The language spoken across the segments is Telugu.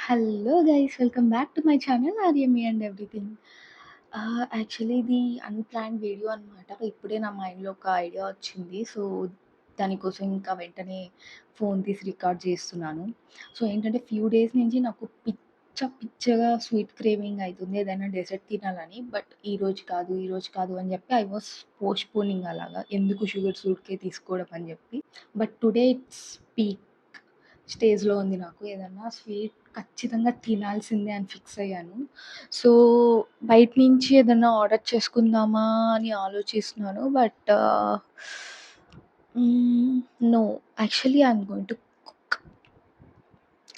Hello guys, welcome back to my channel ఆర్యమి అండ్ ఎవ్రీథింగ్. యాక్చువల్లీ ఇది అన్‌ప్లాన్డ్ వీడియో అనమాట. ఇప్పుడే నా మైండ్‌లో ఒక ఐడియా వచ్చింది. సో, దానికోసం ఇంకా వెంటనే ఫోన్ తీసి రికార్డ్ చేస్తున్నాను. సో, ఏంటంటే ఫ్యూ డేస్ నుంచి నాకు పిచ్చగా స్వీట్ క్రేవింగ్ అయితుంది. ఏదైనా డెజర్ట్ తినాలని. బట్ ఈరోజు కాదు అని చెప్పి ఐ వాస్ పోస్ట్‌పోనింగ్ అలాగా. ఎందుకు షుగర్స్ ఊరికే తీసుకోవడం అని చెప్పి. బట్ టుడే ఇట్స్ పీక్ స్టేజ్‌లో ఉంది నాకు. ఏదన్నా స్వీట్ ఖచ్చితంగా తినాల్సిందే అని ఫిక్స్ అయ్యాను. సో, బయట నుంచి ఏదన్నా ఆర్డర్ చేసుకుందామా అని ఆలోచిస్తున్నాను. But no. Actually I am going to cook.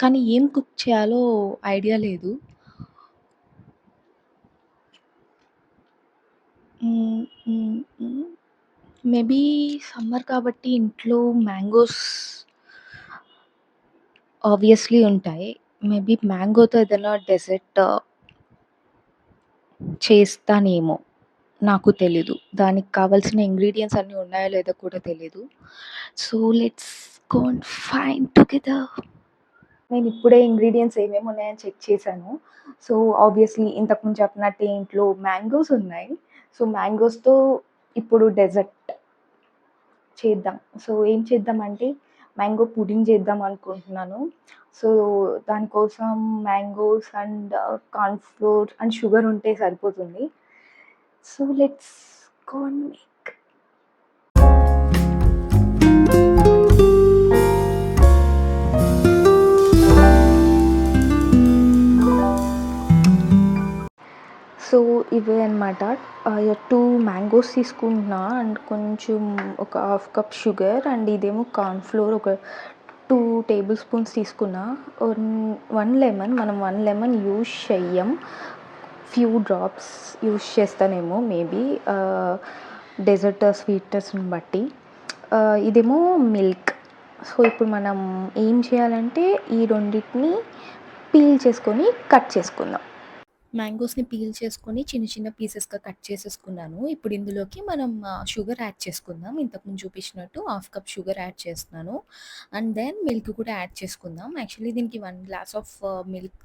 కానీ ఏం కుక్ చేయాలో ఐడియా లేదు. హ్మ్. హ్మ్. హ్మ్. మేబీ సమ్మర్ కాబట్టి ఇంట్లో మ్యాంగోస్ ఆబ్వియస్‌లీ ఉంటాయి. మేబీ మ్యాంగోతో ఏదైనా డెజర్ట్ చేస్తానేమో! నాకు తెలీదు. దానికి కావాల్సిన ఇంగ్రీడియెంట్స్ అన్నీ ఉన్నాయో లేదో కూడా తెలీదు. So, let's go and find together. నేనిప్పుడే ఇంగ్రీడియెంట్స్ ఏమేమి ఉన్నాయని చెక్ చేశాను. సో, ఆబ్వియస్‌లీ ఇంతకుముందు చెప్పినట్టే ఇంట్లో మ్యాంగోస్ ఉన్నాయి. సో, మ్యాంగోస్‌తో ఇప్పుడు డెజర్ట్ చేద్దాం. సో, ఏం చేద్దామంటే మ్యాంగో పుడింగ్ చేద్దాం అనుకుంటున్నాను. సో, దానికోసం mangoes and corn flour and sugar ఉంటే సరిపోతుంది. So, let's go and make. So, ఇవే అనమాట. 2 మ్యాంగోస్ తీసుకుంటున్నా అండ్ కొంచెం ఒక హాఫ్ కప్ షుగర్ అండ్ ఇదేమో కార్న్ ఫ్లోర్ ఒక 2 టేబుల్ స్పూన్స్ తీసుకున్నా. 1 లెమన్. మనం 1 లెమన్ యూజ్ చెయ్యం. ఫ్యూ డ్రాప్స్ యూజ్ చేస్తానేమో మేబీ డెజర్ట్ స్వీట్నెస్‌ని బట్టి. ఇదేమో మిల్క్. సో, ఇప్పుడు మనం ఏం చేయాలంటే ఈ రెండిటిని పీల్ చేసుకొని కట్ చేసుకుందాం. మ్యాంగోస్‌ని పీల్ చేసుకొని చిన్న చిన్న పీసెస్‌గా కట్ చేసేసుకున్నాను. ఇప్పుడు ఇందులోకి మనం షుగర్ యాడ్ చేసుకుందాం. ఇంతకుముందు చూపించినట్టు హాఫ్ కప్ షుగర్ యాడ్ చేస్తున్నాను. అండ్ దెన్ మిల్క్ కూడా యాడ్ చేసుకుందాం. యాక్చువల్లీ దీనికి 1 గ్లాస్ ఆఫ్ మిల్క్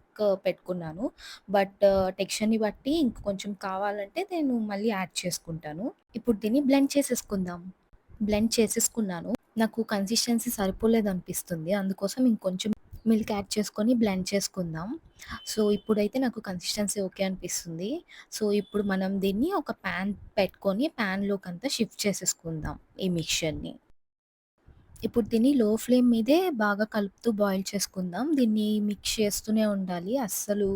పెట్టుకున్నాను. బట్ టెక్స్చర్‌ని బట్టి ఇంక కొంచెం కావాలంటే నేను మళ్ళీ యాడ్ చేసుకుంటాను. ఇప్పుడు దీన్ని బ్లెండ్ చేసేసుకుందాం. బ్లెండ్ చేసేసుకున్నాను. నాకు కన్సిస్టెన్సీ సరిపోలేదనిపిస్తుంది. అందుకోసం ఇంకొంచెం మిల్క్ యాడ్ చేసుకొని బ్లెండ్ చేసుకుందాం. సో, ఇప్పుడైతే నాకు కన్సిస్టెన్సీ ఓకే అనిపిస్తుంది. సో, ఇప్పుడు మనం దీన్ని ఒక పాన్ పెట్టుకొని పాన్‌లోకంతా షిఫ్ట్ చేసేసుకుందాం ఈ మిక్స్చర్‌ని. ఇప్పుడు దీన్ని లో ఫ్లేమ్ మీదే బాగా కలుపుతూ బాయిల్ చేసుకుందాం. దీన్ని మిక్స్ చేస్తూనే ఉండాలి. అస్సలు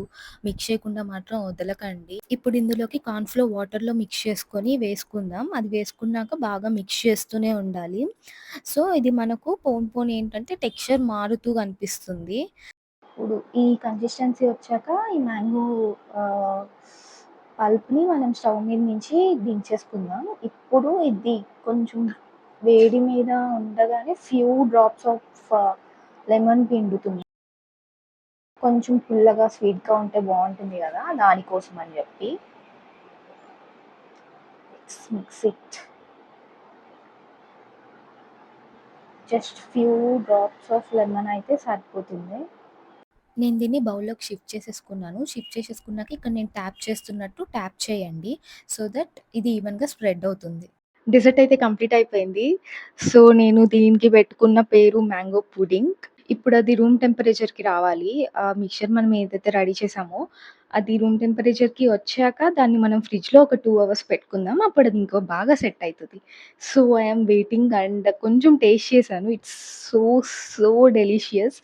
మిక్స్ చేయకుండా మాత్రం వదలకండి. ఇప్పుడు ఇందులోకి కార్న్ ఫ్లోర్ వాటర్‌లో మిక్స్ చేసుకొని వేసుకుందాం. అది వేసుకున్నాక బాగా మిక్స్ చేస్తూనే ఉండాలి. సో, ఇది మనకు పోను పోను ఏంటంటే టెక్స్చర్ మారుతూ కనిపిస్తుంది. ఇప్పుడు ఈ కన్సిస్టెన్సీ వచ్చాక ఈ మ్యాంగో ఆహ్, పల్ప్‌ని మనం స్టవ్ మీద నుంచి దించేసుకుందాం. ఇప్పుడు ఇది కొంచెం వేడి మీద ఉండగానే ఫ్యూ డ్రాప్స్ ఆఫ్ లెమన్ పిండుతున్నా. కొంచెం పుల్లగా, స్వీట్‌గా ఉంటే బావుంటుంది గదా! దానికోసం అని జెప్పి. Let's mix it. Just few drops of lemon అయితే సరిపోతుంది. నేను దీన్ని బౌల్‌లోకి షిఫ్ట్ చేసేసుకున్నాను. షిఫ్ట్ చేసేసుకున్నాక ఇక్కడ నేను ట్యాప్ చేస్తున్నట్టు ట్యాప్ చేయండి. సో దట్ ఇది ఈవెన్‌గా స్ప్రెడ్ అవుతుంది. డెజర్ట్ అయితే కంప్లీట్ అయిపోయింది. సో, నేను దీనికి పెట్టుకున్న పేరు మ్యాంగో పుడింగ్. ఇప్పుడు అది రూమ్ టెంపరేచర్‌కి రావాలి. ఆ మిక్స్చర్ మనం ఏదైతే రెడీ చేసామో, అది రూమ్ టెంపరేచర్‌కి వచ్చాక దాన్ని మనం ఫ్రిడ్జ్‌లో ఒక 2 అవర్స్ పెట్టుకుందాం. అప్పుడు అది ఇంకా బాగా సెట్ అయితది. So, I am waiting and కొంచెం టేస్ట్ చేశాను. It's so, so delicious.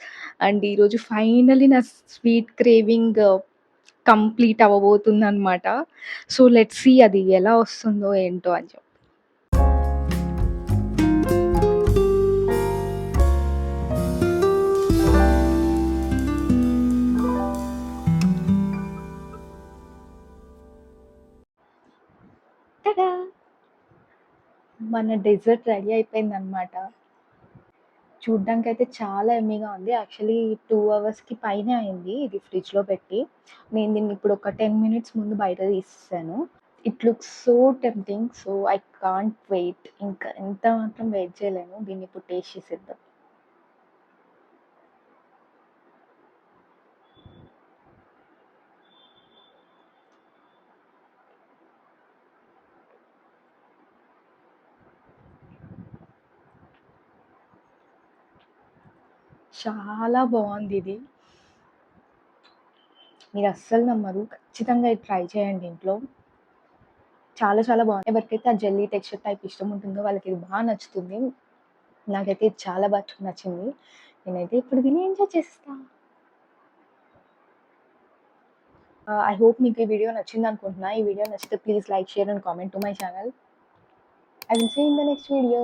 And ఈరోజు ఫైనల్లీ నా స్వీట్ క్రేవింగ్ కంప్లీట్ అవ్వబోతుందనమాట. సో, లెట్స్ సీ అది ఎలా వస్తుందో ఏంటో అని చెప్పి. టడా! మన డెజర్ట్ రెడీ అయిపోయిందనమాట. చూడ్డానికైతే చాలా యమ్మీగా ఉంది. యాక్చువల్లీ 2 అవర్స్‌కి పైనే అయింది ఇది ఫ్రిడ్జ్‌లో పెట్టి. నేను దీన్ని ఇప్పుడు ఒక 10 మినిట్స్ ముందు బయట తీసేసాను. It looks so tempting. So, I can't wait. ఇంకా ఎంత మాత్రం వెయిట్ చేయలేను. దీన్ని ఇప్పుడు టేస్ట్ చేసేద్దాం. చాలా బావుందిది. మీరు అస్సలు నమ్మరు. ఖచ్చితంగా ఇది ట్రై చేయండి ఇంట్లో. చాలా చాలా బావుంది. ఎవరికైతే ఆ జెల్లీ టెక్స్చర్ టైప్ ఇష్టం ఉంటుందో వాళ్ళకి ఇది బా నచ్చుతుంది. నాకైతే ఇది చాలా నచ్చింది. నేనైతే ఇప్పుడు తిని ఎంజాయ్ చేసేస్తా. ఐ హోప్ మీకు ఈ వీడియో నచ్చిందనుకుంటున్నా. ఈ వీడియో నచ్చితే please like, share and comment to my channel. I will see you in the next video.